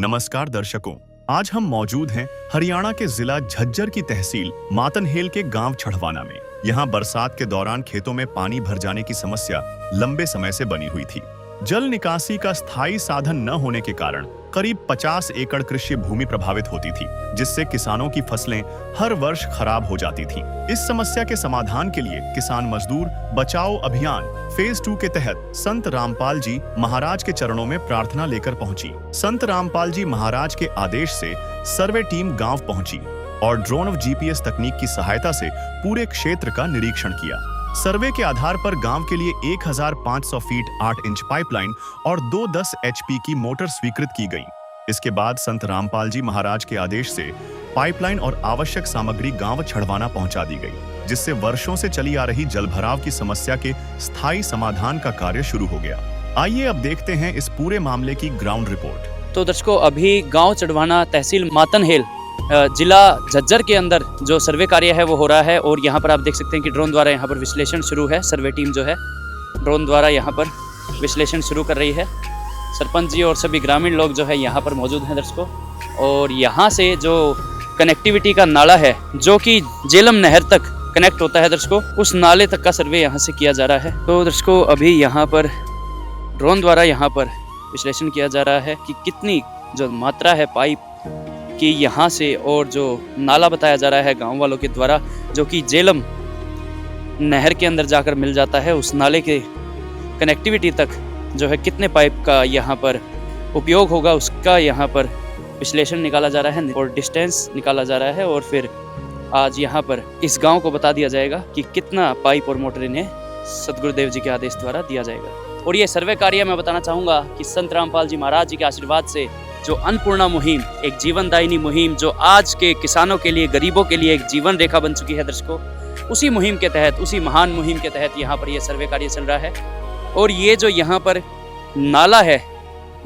नमस्कार दर्शकों, आज हम मौजूद हैं हरियाणा के जिला झज्जर की तहसील मातनहेल के गांव छड़वाना में। यहाँ बरसात के दौरान खेतों में पानी भर जाने की समस्या लंबे समय से बनी हुई थी। जल निकासी का स्थायी साधन न होने के कारण करीब 50 एकड़ कृषि भूमि प्रभावित होती थी, जिससे किसानों की फसलें हर वर्ष खराब हो जाती थीं। इस समस्या के समाधान के लिए किसान मजदूर बचाओ अभियान फेज 2 के तहत संत रामपाल जी महाराज के चरणों में प्रार्थना लेकर पहुंची। संत रामपाल जी महाराज के आदेश से सर्वे टीम गांव पहुंची और ड्रोन और जीपीएस तकनीक की सहायता से पूरे क्षेत्र का निरीक्षण किया। सर्वे के आधार पर गांव के लिए 1500 फीट 8 इंच पाइपलाइन और 2 10 HP की मोटर स्वीकृत की गई। इसके बाद संत रामपाल जी महाराज के आदेश से पाइपलाइन और आवश्यक सामग्री गांव छड़वाना पहुंचा दी गई, जिससे वर्षों से चली आ रही जलभराव की समस्या के स्थायी समाधान का कार्य शुरू हो गया। आइए अब देखते हैं इस पूरे मामले की ग्राउंड रिपोर्ट। तो दर्शकों, अभी गांव चढ़वाना तहसील मातनहेल जिला झज्जर के अंदर जो सर्वे कार्य है वो हो रहा है और यहाँ पर आप देख सकते हैं कि ड्रोन द्वारा यहाँ पर विश्लेषण शुरू है। सर्वे टीम जो है ड्रोन द्वारा यहाँ पर विश्लेषण शुरू कर रही है। सरपंच जी और सभी ग्रामीण लोग जो है यहाँ पर मौजूद हैं दर्शकों। और यहाँ से जो कनेक्टिविटी का नाला है जो कि जेलम नहर तक कनेक्ट होता है दर्शकों, उस नाले तक का सर्वे यहाँ से किया जा रहा है। तो दर्शकों, अभी यहाँ पर ड्रोन द्वारा यहाँ पर विश्लेषण किया जा रहा है कि कितनी जो मात्रा है पाइप कि यहाँ से और जो नाला बताया जा रहा है गांव वालों के द्वारा जो कि जेलम नहर के अंदर जाकर मिल जाता है, उस नाले के कनेक्टिविटी तक जो है कितने पाइप का यहाँ पर उपयोग होगा उसका यहाँ पर विश्लेषण निकाला जा रहा है और डिस्टेंस निकाला जा रहा है। और फिर आज यहाँ पर इस गांव को बता दिया जाएगा कि कितना पाइप और मोटर इन्हें सतगुरुदेव जी के आदेश द्वारा दिया जाएगा। और ये सर्वे कार्य मैं बताना चाहूँगा कि संत रामपाल जी महाराज जी के आशीर्वाद से जो अन्नपूर्णा मुहिम, एक जीवनदायिनी मुहिम जो आज के किसानों के लिए, गरीबों के लिए एक जीवन रेखा बन चुकी है दर्शकों, उसी मुहिम के तहत, उसी महान मुहिम के तहत यहाँ पर ये सर्वे कार्य चल रहा है। और ये जो यहाँ पर नाला है,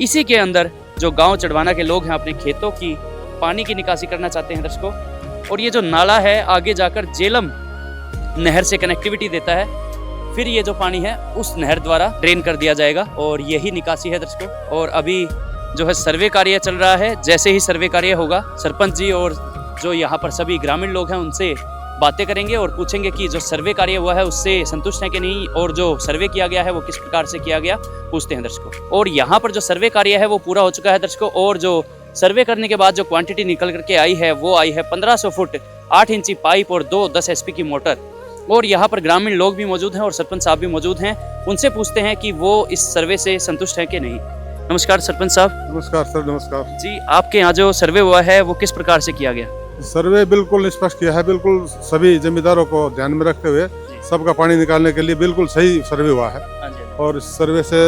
इसी के अंदर जो गांव चढ़वाना के लोग हैं अपने खेतों की पानी की निकासी करना चाहते हैं दर्शकों। और ये जो नाला है आगे जाकर जेलम नहर से कनेक्टिविटी देता है, फिर ये जो पानी है उस नहर द्वारा ड्रेन कर दिया जाएगा और यही निकासी है दर्शकों। और अभी जो है सर्वे कार्य चल रहा है। जैसे ही सर्वे कार्य होगा, सरपंच जी और जो यहाँ पर सभी ग्रामीण लोग हैं उनसे बातें करेंगे और पूछेंगे कि जो सर्वे कार्य हुआ है उससे संतुष्ट है कि नहीं और जो सर्वे किया गया है वो किस प्रकार से किया गया, पूछते हैं दर्शकों। और यहाँ पर जो सर्वे कार्य है वो पूरा हो चुका है दर्शकों। और जो सर्वे करने के बाद जो क्वांटिटी निकल करके आई है वो आई है 1500 फुट 8 इंची पाइप और 2 10 HP की मोटर। और यहाँ पर ग्रामीण लोग भी मौजूद हैं और सरपंच साहब भी मौजूद हैं, उनसे पूछते हैं कि वो इस सर्वे से संतुष्ट हैं कि नहीं। नमस्कार सरपंच साहब। नमस्कार सर। नमस्कार जी, आपके यहाँ जो सर्वे हुआ है वो किस प्रकार से किया गया? सर्वे बिल्कुल निष्पक्ष किया है, बिल्कुल सभी जमींदारों को ध्यान में रखते हुए सबका पानी निकालने के लिए बिल्कुल सही सर्वे हुआ है। और इस सर्वे से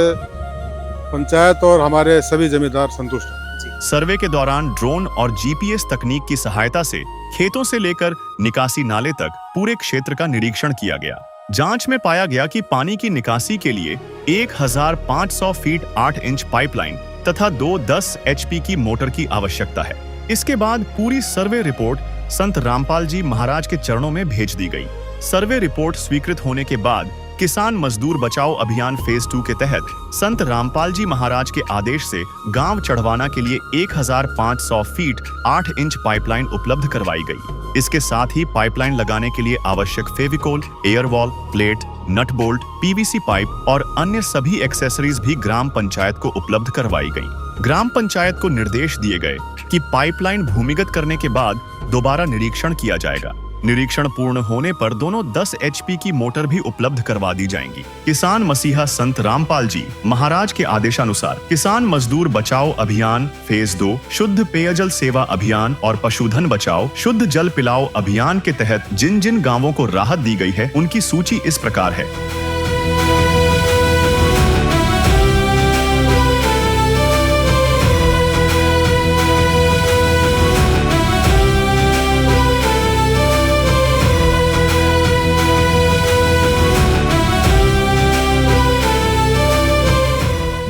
पंचायत और हमारे सभी जमींदार संतुष्ट हैं। सर्वे के दौरान ड्रोन और जीपीएस तकनीक की सहायता से खेतों से लेकर निकासी नाले तक पूरे क्षेत्र का निरीक्षण किया गया। जांच में पाया गया कि पानी की निकासी के लिए 1500 फीट 8 इंच पाइपलाइन तथा 2 10 HP की मोटर की आवश्यकता है। इसके बाद पूरी सर्वे रिपोर्ट संत रामपाल जी महाराज के चरणों में भेज दी गई। सर्वे रिपोर्ट स्वीकृत होने के बाद किसान मजदूर बचाओ अभियान फेज 2 के तहत संत रामपाल जी महाराज के आदेश से गांव चढ़वाना के लिए 1500 फीट 8 इंच पाइपलाइन उपलब्ध करवाई गई। इसके साथ ही पाइपलाइन लगाने के लिए आवश्यक फेविकोल, एयरवॉल, plate, nut bolt, PVC pipe और अन्य सभी एक्सेसरीज भी ग्राम पंचायत को उपलब्ध करवाई गई। ग्राम पंचायत को निर्देश दिए गए कि पाइपलाइन भूमिगत करने के बाद दोबारा निरीक्षण किया जाएगा। निरीक्षण पूर्ण होने पर दोनों 10 HP की मोटर भी उपलब्ध करवा दी जाएंगी। किसान मसीहा संत रामपाल जी महाराज के आदेशानुसार किसान मजदूर बचाओ अभियान फेज 2, शुद्ध पेयजल सेवा अभियान और पशुधन बचाओ शुद्ध जल पिलाओ अभियान के तहत जिन जिन गांवों को राहत दी गई है उनकी सूची इस प्रकार है।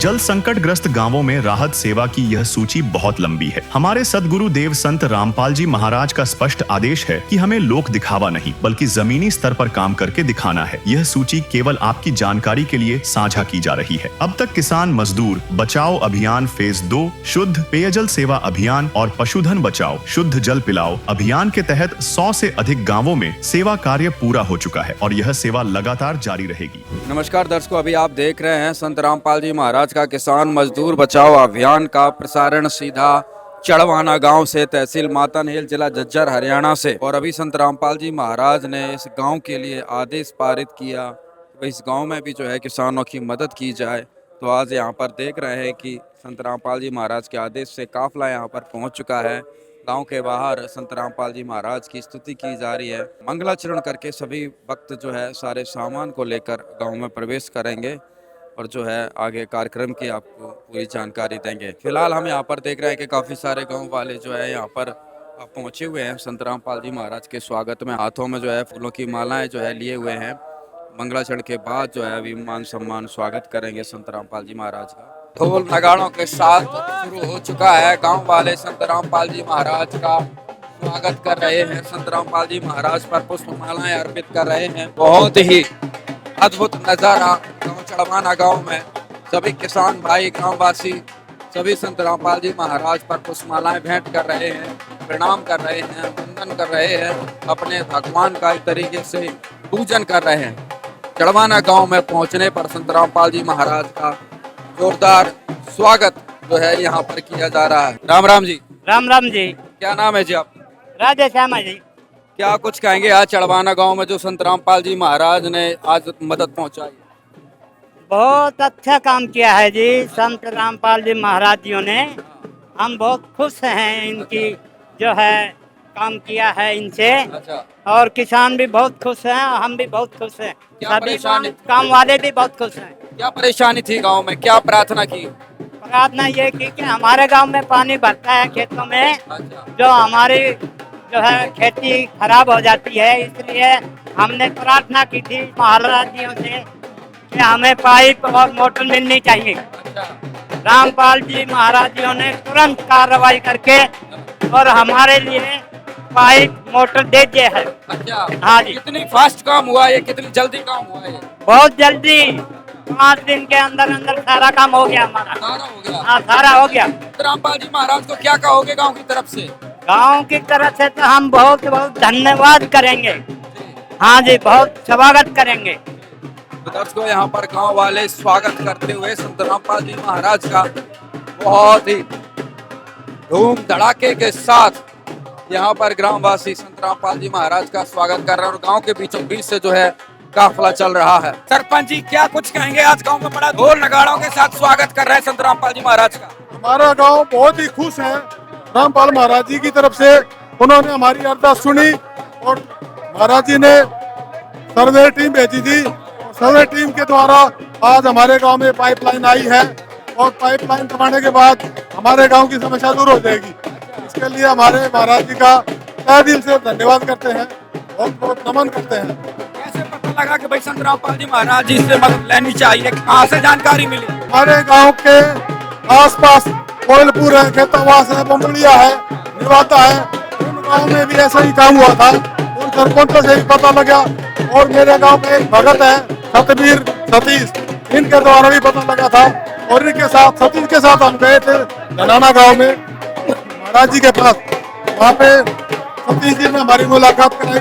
जल संकट ग्रस्त गांवों में राहत सेवा की यह सूची बहुत लंबी है। हमारे सदगुरु देव संत रामपाल जी महाराज का स्पष्ट आदेश है कि हमें लोक दिखावा नहीं बल्कि जमीनी स्तर पर काम करके दिखाना है। यह सूची केवल आपकी जानकारी के लिए साझा की जा रही है। अब तक किसान मजदूर बचाओ अभियान फेज 2, शुद्ध पेयजल सेवा अभियान और पशुधन बचाओ शुद्ध जल पिलाओ अभियान के तहत 100 से अधिक गाँवों में सेवा कार्य पूरा हो चुका है और यह सेवा लगातार जारी रहेगी। नमस्कार दर्शकों, अभी आप देख रहे हैं संत रामपाल जी महाराज का किसान मजदूर बचाओ अभियान का प्रसारण सीधा चढ़वाना गांव से, तहसील मातनहेल, जिला झज्जर, हरियाणा से। और अभी संत रामपाल जी महाराज ने इस गांव के लिए आदेश पारित किया कि इस गांव में भी जो है किसानों की मदद की जाए। तो आज यहाँ पर देख रहे हैं कि संत रामपाल जी महाराज के आदेश से काफिला यहाँ पर पहुँच चुका है। गांव के बाहर संत रामपाल जी महाराज की स्तुति की जा रही है। मंगलाचरण करके सभी भक्त जो है सारे सामान को लेकर गांव में प्रवेश करेंगे और जो है आगे कार्यक्रम की आपको पूरी जानकारी देंगे। फिलहाल हम यहाँ पर देख रहे हैं कि काफ़ी सारे गांव वाले जो है यहाँ पर पहुँचे हुए हैं संत रामपाल जी महाराज के स्वागत में। हाथों में जो है फूलों की मालाएं जो है लिए हुए हैं। मंगलाचरण के बाद जो है अभी मान सम्मान स्वागत करेंगे संत रामपाल जी महाराज का। ढोल नगाड़ों के साथ शुरू हो चुका है। गांव वाले संत रामपाल जी महाराज का स्वागत कर रहे हैं। संत रामपाल जी महाराज पर पुष्पमालाएं अर्पित कर रहे हैं। बहुत ही अद्भुत नजारा गांव चढ़वाना गांव में सभी किसान भाई, गांववासी सभी संत रामपाल जी महाराज पर पुष्पमालाएं भेंट कर रहे हैं, प्रणाम कर रहे हैं, वंदन कर रहे हैं, अपने भगवान का एक तरीके से पूजन कर रहे हैं। चढ़वाना गांव में पहुंचने पर संत रामपाल जी महाराज का जोरदार स्वागत जो है यहाँ पर किया जा रहा है। राम राम जी। राम राम जी। क्या नाम है जी आप? राधे श्यामा जी। क्या कुछ कहेंगे आज चढ़वाना गांव में जो संत रामपाल जी महाराज ने आज मदद पहुंचाई? बहुत अच्छा काम किया है जी संत रामपाल जी महाराज जी ने। हम बहुत खुश हैं इनकी जो है काम किया है इनसे। अच्छा। और किसान भी बहुत खुश हैं और हम भी बहुत खुश हैं। क्या सभी परेशानी? काम वाले भी बहुत खुश हैं। क्या परेशानी थी गांव में, क्या प्रार्थना की? प्रार्थना ये की कि हमारे गांव में पानी भरता है खेतों में, अच्छा। जो हमारी जो है खेती खराब हो जाती है, इसलिए हमने प्रार्थना की थी महाराज जियों से कि हमें पाइप और मोटर मिलनी चाहिए। अच्छा। रामपाल जी महाराज जियों ने तुरंत कार्रवाई करके और हमारे लिए पाइप मोटर दे दिए है। अच्छा। हाँ जी। कितनी फास्ट काम हुआ ये, कितनी जल्दी काम हुआ ये? बहुत जल्दी 5 दिन के अंदर अंदर सारा काम हो गया हमारा। सारा हो गया? हाँ सारा हो गया। रामपाल जी महाराज को क्या कहोगे गांव की तरफ से? गांव की तरफ से तो हम बहुत बहुत धन्यवाद करेंगे। हाँ जी, बहुत स्वागत करेंगे। तो दर्शकों यहाँ पर गांव वाले स्वागत करते हुए संत रामपाल जी महाराज का बहुत ही धूम धड़ाके के साथ यहाँ पर ग्रामवासी संत रामपाल जी महाराज का स्वागत कर रहे हैं और गांव के बीचों बीच से जो है काफिला चल रहा है। सरपंच जी क्या कुछ कहेंगे? आज गांव में बड़ा ढोल नगाड़ों के साथ स्वागत कर रहे हैं संत रामपाल जी महाराज का। हमारा गांव बहुत ही खुश है। रामपाल महाराज जी की तरफ से उन्होंने हमारी अरदास सुनी और महाराज जी ने सर्वे टीम भेजी थी। सर्वे टीम के द्वारा आज हमारे गांव में पाइपलाइन आई है और पाइपलाइन बनाने के बाद हमारे गांव की समस्या दूर हो जाएगी। इसके लिए हमारे महाराज जी का तहे दिल से धन्यवाद करते हैं, बहुत बहुत नमन करते हैं। कैसे पता लगा कि भाई संत रामपाल जी महाराज जी से मदद लेनी चाहिए? कहाँ से जानकारी मिली? हमारे गांव के आसपास कोयलपुर है, खेतावास है, बम्बड़िया है, निवाता है, उन गांव में भी ऐसा ही काम हुआ था। उन सरपंचों से ही पता लगा और मेरे गांव में एक भगत है सतबीर सतीश, इनके द्वारा भी पता लगा था और इनके साथ सतीश के साथ हम गए थे धनाना गांव में महाराज जी के पास। वहाँ पे सतीश जी ने हमारी मुलाकात कराई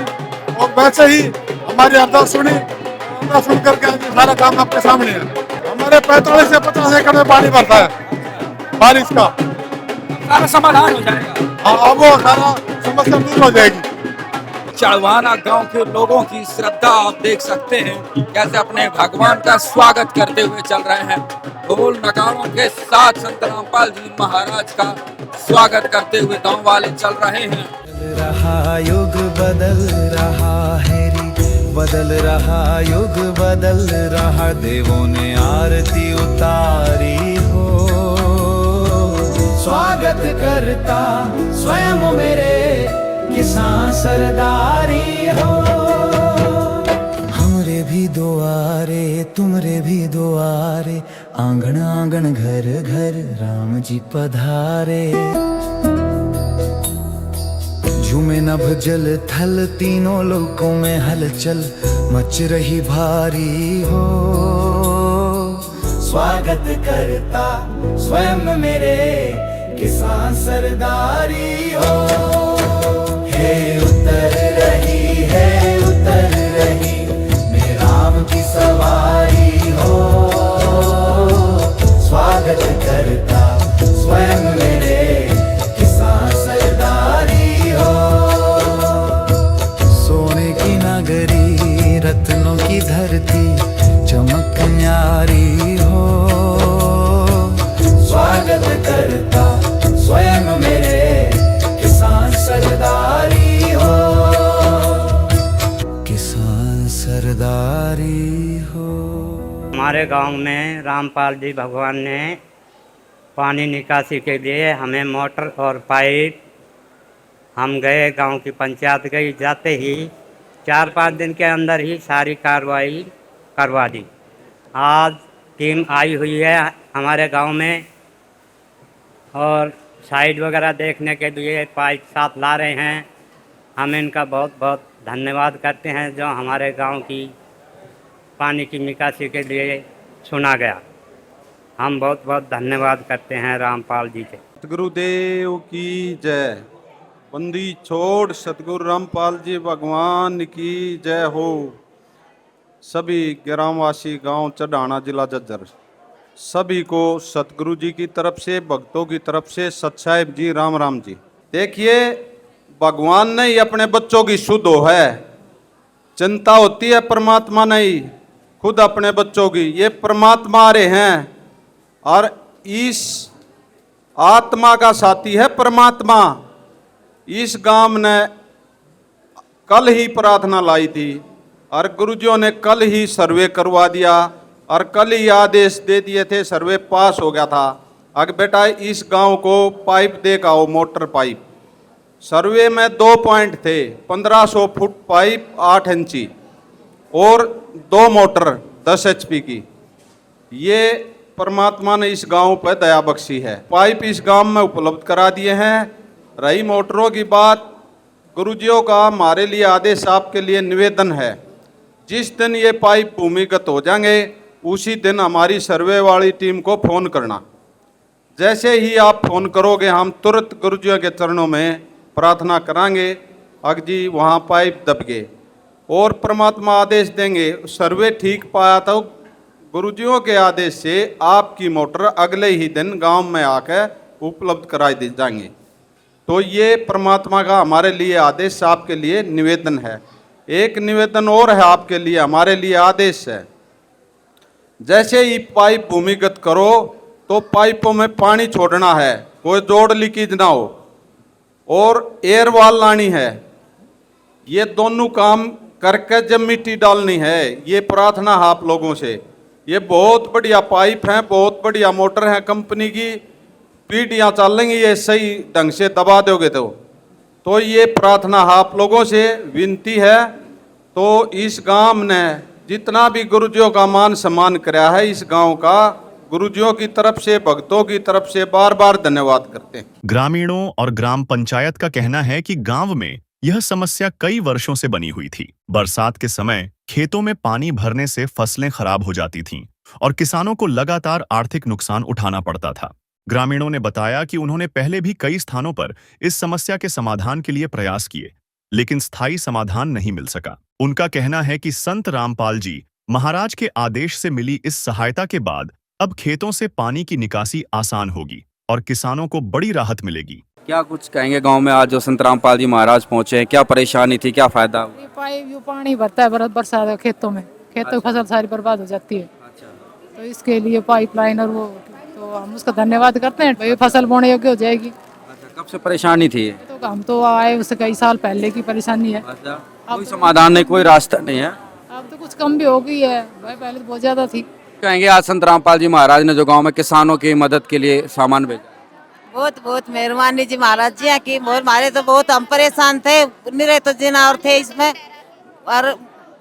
और वैसे ही हमारी अरदास सुनी। अरदास सुन करके आज सारा काम आपके सामने है। हमारे 45 से 50 एकड़ में पानी भरता है बारिश का। सारा समाधान हो जाएगा। हाँ, अब वो सारा समस्या दूर हो जाएगी। चढ़वाना गांव के लोगों की श्रद्धा आप देख सकते हैं कैसे अपने भगवान का स्वागत करते हुए चल रहे हैं। ढोल नगाड़ों के साथ संत रामपाल जी महाराज का स्वागत करते हुए गांव वाले चल रहे हैं। बदल रहा युग बदल रहा है रे, बदल रहा युग बदल रहा, देवों ने आरती उतारी हो। स्वागत करता स्वयं मेरे किसान सरदारी हो। हमरे भी भी द्वारे तुमरे भी द्वारे, आंगन आंगन घर घर राम जी पधारे। झूमे नभ जल थल तीनों लोकों में हलचल मच रही भारी हो। स्वागत करता स्वयं मेरे किसान सरदारी हो। हे उतर रही मेरे राम की सवारी हो। स्वागत करता स्वयं मेरे किसान सरदारी हो। सोने की नगरी रत्नों की धरती चमक न्यारी हो। स्वागत करता स्वयं मेरे किसान सरदारी हो। किसान सरदारी हो। हमारे गांव में रामपाल जी भगवान ने पानी निकासी के लिए हमें मोटर और पाइप, हम गए गांव की पंचायत गई, जाते ही 4-5 दिन के अंदर ही सारी कार्रवाई करवा दी। आज टीम आई हुई है हमारे गांव में और साइड वगैरह देखने के लिए पाइप साथ ला रहे हैं। हम इनका बहुत बहुत धन्यवाद करते हैं जो हमारे गांव की पानी की निकासी के लिए चुना गया। हम बहुत बहुत धन्यवाद करते हैं रामपाल जी के। सतगुरुदेव की जय। बंदी छोड़ सतगुरु रामपाल जी भगवान की जय हो। सभी ग्रामवासी गांव चढ़ाना जिला झज्जर सभी को सतगुरु जी की तरफ से, भक्तों की तरफ से सत साहिब जी राम राम जी। देखिए भगवान ने ही अपने बच्चों की शुद्ध हो है। चिंता होती है परमात्मा नहीं, खुद अपने बच्चों की। ये परमात्मा आ रहे हैं और इस आत्मा का साथी है परमात्मा। इस गांव ने कल ही प्रार्थना लाई थी और गुरुजियों ने कल ही सर्वे करवा दिया और कल ही आदेश दे दिए थे, सर्वे पास हो गया था। अगर बेटा इस गांव को पाइप दे का आओ, मोटर पाइप। सर्वे में 2 पॉइंट थे, 1500 फुट पाइप 8 इंची और 2 मोटर 10 HP की। ये परमात्मा ने इस गांव पर दया बख्शी है। पाइप इस गांव में उपलब्ध करा दिए हैं। रही मोटरों की बात, गुरुजियों का हमारे लिए आदेश आपके लिए निवेदन है, जिस दिन ये पाइप भूमिगत हो जाएंगे उसी दिन हमारी सर्वे वाली टीम को फोन करना। जैसे ही आप फोन करोगे हम तुरंत गुरुजियों के चरणों में प्रार्थना करांगे, अग जी वहाँ पाइप दब गए और परमात्मा आदेश देंगे। सर्वे ठीक पाया तो गुरुजियों के आदेश से आपकी मोटर अगले ही दिन गांव में आकर उपलब्ध कराई दी जाएंगे। तो ये परमात्मा का हमारे लिए आदेश, आपके लिए निवेदन है। एक निवेदन और है आपके लिए, हमारे लिए आदेश है। जैसे ही पाइप भूमिगत करो तो पाइपों में पानी छोड़ना है, कोई जोड़ लीकेज ना हो, और एयर वाल लानी है। ये दोनों काम करके जब मिट्टी डालनी है। ये प्रार्थना है आप लोगों से। ये बहुत बढ़िया पाइप हैं, बहुत बढ़िया मोटर है कंपनी की, पीढ़ियाँ चलेंगी ये सही ढंग से दबा दोगे तो ये प्रार्थना है आप लोगों से, विनती है। तो इस गांव ने जितना भी गुरुजियों का मान सम्मान कराया है, इस गांव का गुरुजियों की तरफ से, भक्तों की तरफ से बार बार धन्यवाद करते हैं। ग्रामीणों और ग्राम पंचायत का कहना है कि गांव में यह समस्या कई वर्षों से बनी हुई थी। बरसात के समय खेतों में पानी भरने से फसलें खराब हो जाती थीं और किसानों को लगातार आर्थिक नुकसान उठाना पड़ता था। ग्रामीणों ने बताया कि उन्होंने पहले भी कई स्थानों पर इस समस्या के समाधान के लिए प्रयास किए, लेकिन स्थायी समाधान नहीं मिल सका। उनका कहना है कि संत रामपाल जी महाराज के आदेश से मिली इस सहायता के बाद अब खेतों से पानी की निकासी आसान होगी और किसानों को बड़ी राहत मिलेगी। क्या कुछ कहेंगे गांव में आज जो संत रामपाल जी महाराज पहुंचे हैं, क्या परेशानी थी, क्या फायदा? पानी भरता है बरसात खेतों में, खेतों की फसल सारी बर्बाद हो जाती है। तो इसके लिए पाइपलाइन और वो, तो हम उसका धन्यवाद करते हैं, भाई फसल बोने योग्य हो जाएगी। कब से परेशानी थी? तो हम तो आए उससे कई साल पहले की परेशानी है। कोई समाधान नहीं, कोई रास्ता नहीं है। अब तो कुछ कम भी हो गई है भाई, पहले तो बहुत ज्यादा थी। कहेंगे आज संत रामपाल जी महाराज ने जो गांव में किसानों की मदद के लिए सामान भेजा, बहुत बहुत मेहरबानी जी महाराज जी की। हमारे तो बहुत हम परेशान थे, निरे तो जिना और थे इसमें, और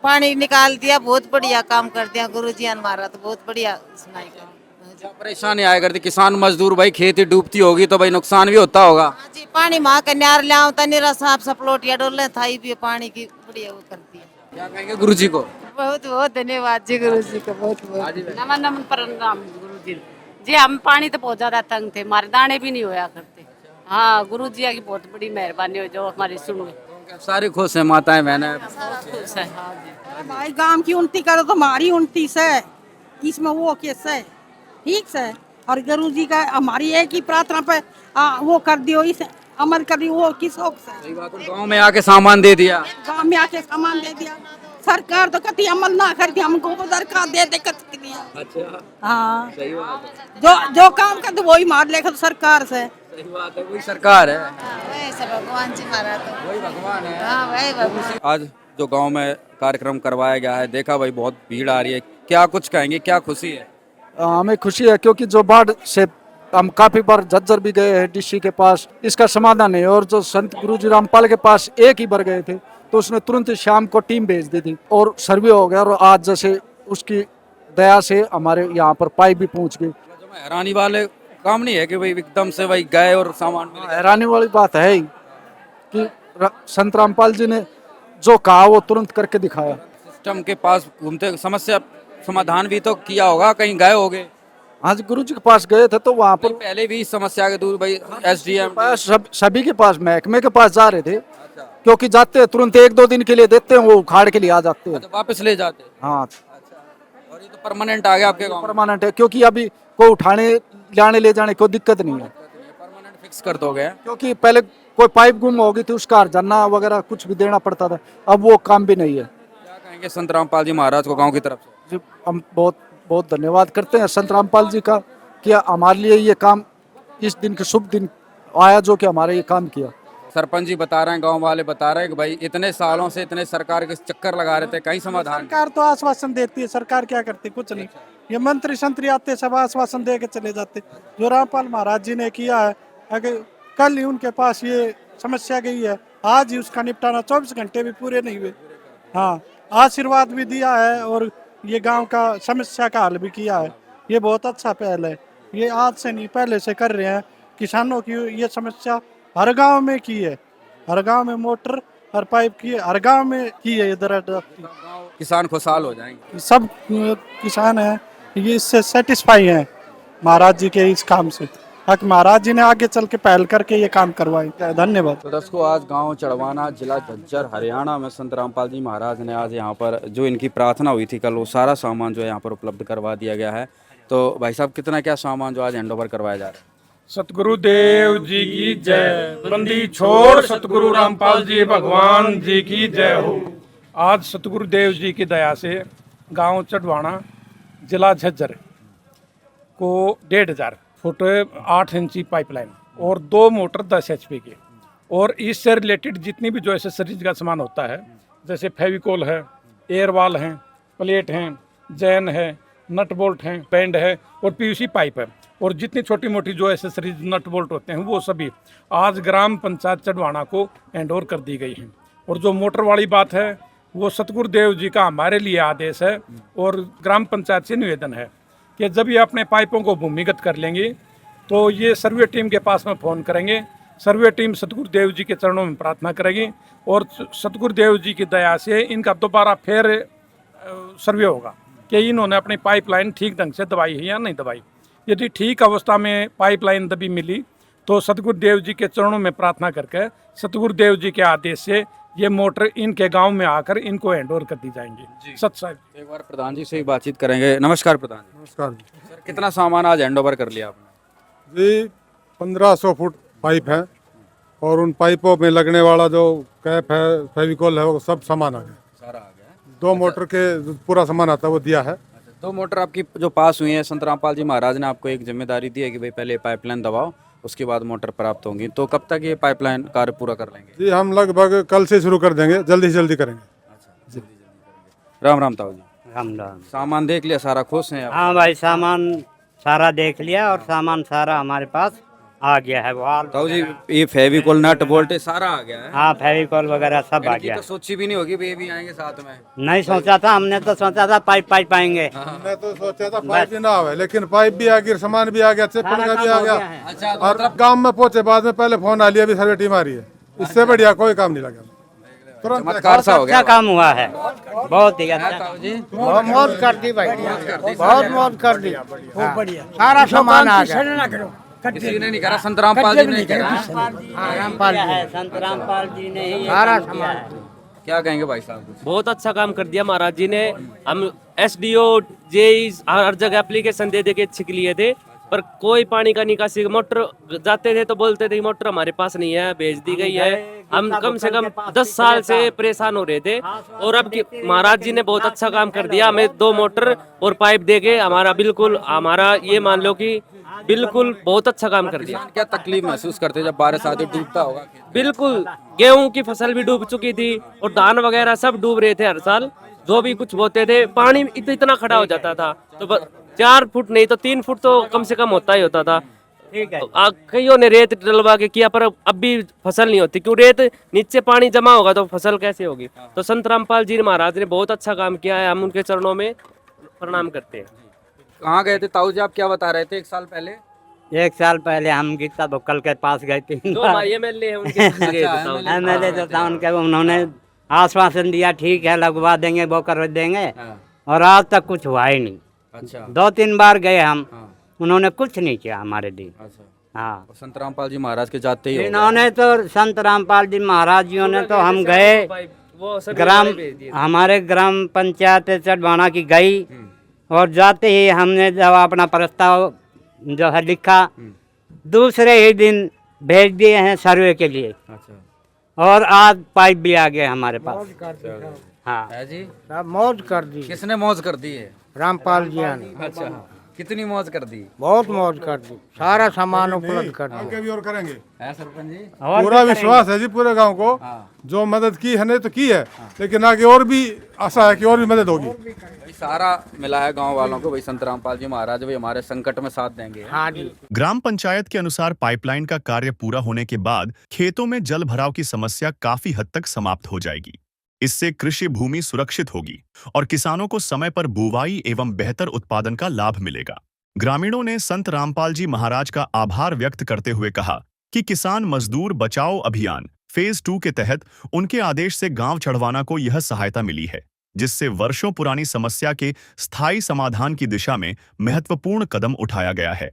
पानी निकाल दिया, बहुत बढ़िया काम कर दिया गुरुजी हमारा, तो बहुत बढ़िया सुनाई काम। क्या परेशानी आया करती किसान मजदूर भाई, खेती डूबती होगी तो भाई नुकसान भी होता होगा। हाँ जी, पानी माँ के न्यार ले आओ, तनीरा साफ सपलोटिया डोले थाई भी पानी की बढ़िया वो करती है। क्या कहेंगे गुरुजी को? बहुत बहुत धन्यवाद जी गुरुजी का, बहुत बहुत। नमन नमन प्रणाम गुरु जी हम पानी तो बहुत ज्यादा तंग थे, हमारे दाने भी नहीं होया करते। हाँ गुरु जी की बहुत बड़ी मेहरबानी हो जो हमारी सुनो। सारी खुश है माताएं बहनें। खुश है। हाँ जी। भाई गांव की उन्नति करो तो हमारी उन्नति से, इसमें वो कैसे है, ठीक से। और गुरु जी का हमारी एक ही प्रार्थना पे वो कर दियो, इस अमल कर दियो, वो किस शौक से। गाँव में आके सामान दे दिया, गांव में आके सामान दे दिया, सरकार तो कभी अमल ना करती, हमको सरकार दे दे कर दिया। अच्छा हाँ सही बात है, जो काम करते वही मार लेकर सरकार से। सही बात है, वही सरकार है, वही सब भगवान जी महाराज तो। वही भगवान है। हाँ वही भगवान। आज जो गांव में कार्यक्रम करवाया गया है, देखा भाई बहुत भीड़ आ रही है, क्या कुछ कहेंगे, क्या खुशी है? हमें खुशी है क्योंकि जो बाढ़ से हम काफी बार झज्जर भी गए हैं डीसी के पास, इसका समाधान है। और जो संत गुरुजी रामपाल के पास एक ही बार गए थे तो उसने तुरंत शाम को टीम भेज दी थी और सर्वे हो गया, और आज जैसे उसकी दया से हमारे यहाँ पर पाइप भी पहुँच गई। हैरानी वाले काम नहीं है कि भाई एकदम से भाई गए और सामान मिल गया। हैरानी वाली बात है ही कि संत रामपाल जी ने जो कहा वो तुरंत करके दिखाया। सिस्टम के पास घूमते समस्या समाधान भी तो किया होगा, कहीं गए होगे? आज गुरु जी के पास गए थे तो वहाँ पर पहले भी इस समस्या के दूर भाई एसडीएम सभी के पास, महकमे के पास जा रहे थे, क्योंकि जाते हैं तुरंत 1-2 दिन के लिए देते हैं, वो उखाड़ के लिए आ जाते हैं। वापस ले जाते। हाँ और ये तो परमानेंट आ गया आपके गाँव में? परमानेंट है, क्योंकि अभी कोई उठाने लाने ले जाने कोई दिक्कत नहीं है, परमानेंट फिक्स कर दोगे? क्योंकि पहले कोई पाइप गुम होगी थी उसका हर्जाना वगैरह कुछ भी देना पड़ता था, अब वो काम भी नहीं है। क्या कहेंगे संत रामपाल जी महाराज को गाँव की तरफ से? जी हम बहुत बहुत धन्यवाद करते हैं संत रामपाल जी का कि हमारे लिए ये काम, इस दिन के शुभ दिन आया जो कि हमारे ये काम किया। सरपंच जी बता रहे हैं, गांव वाले बता रहे हैं कि भाई इतने सालों से इतने सरकार के चक्कर लगा रहे थे, कहीं समाधान। सरकार तो आश्वासन देती है, सरकार क्या करती, कुछ नहीं। ये मंत्री संतरी आते सब आश्वासन दे के चले जाते। जो रामपाल महाराज जी ने किया है, अगर कल ही उनके पास ये समस्या गई है, आज ही उसका निपटाना, 24 घंटे भी पूरे नहीं हुए। हाँ आशीर्वाद भी दिया है और ये गांव का समस्या का हल भी किया है, ये बहुत अच्छा पहल है। ये आज से नहीं पहले से कर रहे हैं। किसानों की ये समस्या हर गांव में की है, हर गांव में मोटर हर पाइप की है, हर गांव में की है। इधर किसान खुशहाल हो जाएंगे, सब किसान हैं ये इससे सेटिस्फाई हैं महाराज जी के इस काम से, ताकि महाराज जी ने आगे चल के पहल करके ये काम करवाए। धन्यवाद। तो दर्शकों आज गांव चढ़वाना जिला झज्जर हरियाणा में संत रामपाल जी महाराज ने आज यहाँ पर जो इनकी प्रार्थना हुई थी कल, वो सारा सामान जो है यहाँ पर उपलब्ध करवा दिया गया है। तो भाई साहब कितना क्या सामान जो आज हैंड ओवर करवाया जा रहा है? सतगुरुदेव जी की जय, बंदी छोड़ सतगुरु रामपाल जी भगवान जी की जय हो। आज सतगुरुदेव जी की दया से गांव चढ़वाना जिला झज्जर को 1,500 फुट 8 इंची पाइपलाइन और 2 मोटर 10 HP की, और इससे रिलेटेड जितनी भी जो एसेसरीज का सामान होता है, जैसे फेविकोल है, एयरवाल हैं, प्लेट हैं, जैन है, नट बोल्ट हैं, बैंड है और PVC पाइप है, और जितनी छोटी मोटी जो एसेसरीज नट बोल्ट होते हैं वो सभी आज ग्राम पंचायत चढ़वाना को हैंड ओवर कर दी गई हैं। और जो मोटर वाली बात है वो सतगुरुदेव जी का हमारे लिए आदेश है, और ग्राम पंचायत से निवेदन है कि जब ये अपने पाइपों को भूमिगत कर लेंगे तो ये सर्वे टीम के पास में फ़ोन करेंगे, सर्वे टीम सतगुरुदेव जी के चरणों में प्रार्थना करेगी, और सतगुरुदेव जी की दया से इनका दोबारा फिर सर्वे होगा कि इन्होंने अपनी पाइपलाइन ठीक ढंग से दबाई है या नहीं दबाई। यदि ठीक अवस्था में पाइपलाइन दबी मिली तो सतगुरुदेव जी के चरणों में प्रार्थना करके सतगुरुदेव जी के आदेश से ये मोटर इनके गांव में आकर इनको हैंड ओवर कर दी जाएंगी। सत साहब एक बार प्रधान जी से ही बातचीत करेंगे। नमस्कार प्रधान जी। नमस्कार सर कितना सामान आज हैंड ओवर कर लिया आपने? जी 1500 फुट पाइप है, और उन पाइपों में लगने वाला जो कैप है, फेविकोल है, वो सब सामान आ गया, सारा आ गया। 2 मोटर के पूरा सामान आता है वो दिया है। 2 मोटर आपकी जो पास हुई है, संत रामपाल जी महाराज ने आपको एक जिम्मेदारी दी है कि भाई पहले पाइपलाइन दबाओ, उसके बाद मोटर प्राप्त होंगी। तो कब तक ये पाइपलाइन कार्य पूरा कर लेंगे? जी हम लगभग कल से शुरू कर देंगे, जल्दी से जल्दी करेंगे। अच्छा, राम राम ताऊ जी। राम राम। सामान देख लिया सारा, खुश हैं आप? हाँ भाई सामान सारा देख लिया और सामान सारा हमारे पास आ गया है वो ताऊ जी ये फेविकोल नट बोल्ट सारा आ गया है। हाँ फेविकोल वगैरह सब आ इनकी गया तो सोची भी नहीं होगी भी ये भी आएंगे साथ में। नहीं सोचा था हमने, तो सोचा था पाइप पाइप आएंगे। मैं तो सोचा था पाइप भी ना आवे, लेकिन पाइप भी आ गया, सामान भी आ गया, चप्पल का भी आ गया। अच्छा और गांव में पहुंचे बाद में पहले फोन आ लिया, अभी सर्वे टीम आ रही है। इससे बढ़िया कोई काम नहीं लगा, तुरंत चमत्कार सा हो गया। अच्छा काम हुआ है, बहुत ही अच्छा। ताऊ जी बहुत मौज कर दी भाई, बहुत मौज कर दी, बहुत बढ़िया, सारा सामान आ गया। किसी ने नहीं करा, संत रामपाल जी ने करा। रामपाल जी है, संत रामपाल जी ने ही सारा काम किया है। क्या कहेंगे भाई साहब? बहुत अच्छा काम कर दिया महाराज जी ने। हम SDO जेई हर जगह एप्लीकेशन दे के छिक लिए थे, पर कोई पानी का निकासी मोटर जाते थे तो बोलते थे मोटर हमारे पास नहीं है, भेज दी गई है। हम कम से कम 10 साल से परेशान हो रहे थे, और अब महाराज जी ने बहुत अच्छा काम कर दिया। हमें 2 मोटर और पाइप दे के हमारा बिल्कुल, हमारा ये मान लो कि बिल्कुल बहुत अच्छा काम कर दिया। क्या तकलीफ महसूस करते जब बारिश आती डूबता होगा? बिल्कुल, गेहूं की फसल भी डूब चुकी थी और धान वगैरह सब डूब रहे थे। हर साल जो भी कुछ बोते थे, पानी इतना खड़ा हो जाता था, तो 4 फुट नहीं तो 3 फुट तो कम से कम होता ही होता था। ठीक है, कईयों ने रेत डलवा के किया, पर अब भी फसल नहीं होती, क्यों? रेत नीचे पानी जमा होगा तो फसल कैसे होगी? तो संत रामपाल जी महाराज ने बहुत अच्छा काम किया है, हम उनके चरणों में प्रणाम करते हैं। कहाँ गए थे ताऊ जी, आप क्या बता रहे थे? 1 साल पहले 1 साल पहले हम गीता भुक्कल के पास गए थे। जो हमारे MLA है उनके पास गए थे ताऊ जी। MLA जो था उनके, उन्होंने आश्वासन दिया ठीक है लगवा देंगे, वो कर देंगे, और आज तक कुछ हुआ ही नहीं। अच्छा 2-3 बार गए हम, उन्होंने कुछ नहीं किया हमारे लिए। अच्छा हाँ, संत रामपाल जी महाराज के जाते ही हो गए। इन्होंने तो संत रामपाल जी महाराज जी ने तो हम गए, हमारे ग्राम पंचायत चढ़वाना की गई, और जाते ही हमने जब अपना प्रस्ताव जो है लिखा, दूसरे ही दिन भेज दिए हैं सर्वे के लिए। अच्छा और आज पाइप भी आ गया हमारे पास। हाँ है जी, मौज कर दी, किसने मौज कर दी है? रामपाल जी ने अच्छा कितनी मौज कर दी? बहुत मौज कर दी, सारा सामान उपलब्ध कर दिया। आगे भी और करेंगे, है सरपंच जी? पूरा विश्वास है जी पूरे गांव को। जो मदद की है नहीं तो की है, लेकिन आगे और भी आशा है कि और भी मदद होगी। भाई सारा मिला है गांव वालों को, भाई संत रामपाल जी महाराज भी हमारे संकट में साथ देंगे। हाँ जी, ग्राम पंचायत के अनुसार पाइपलाइन का कार्य पूरा होने के बाद खेतों में जल भराव की समस्या काफी हद तक समाप्त हो जाएगी। इससे कृषि भूमि सुरक्षित होगी और किसानों को समय पर बुवाई एवं बेहतर उत्पादन का लाभ मिलेगा। ग्रामीणों ने संत रामपाल जी महाराज का आभार व्यक्त करते हुए कहा कि किसान मजदूर बचाओ अभियान फेज 2 के तहत उनके आदेश से गांव चढ़वाना को यह सहायता मिली है, जिससे वर्षों पुरानी समस्या के स्थायी समाधान की दिशा में महत्वपूर्ण कदम उठाया गया है।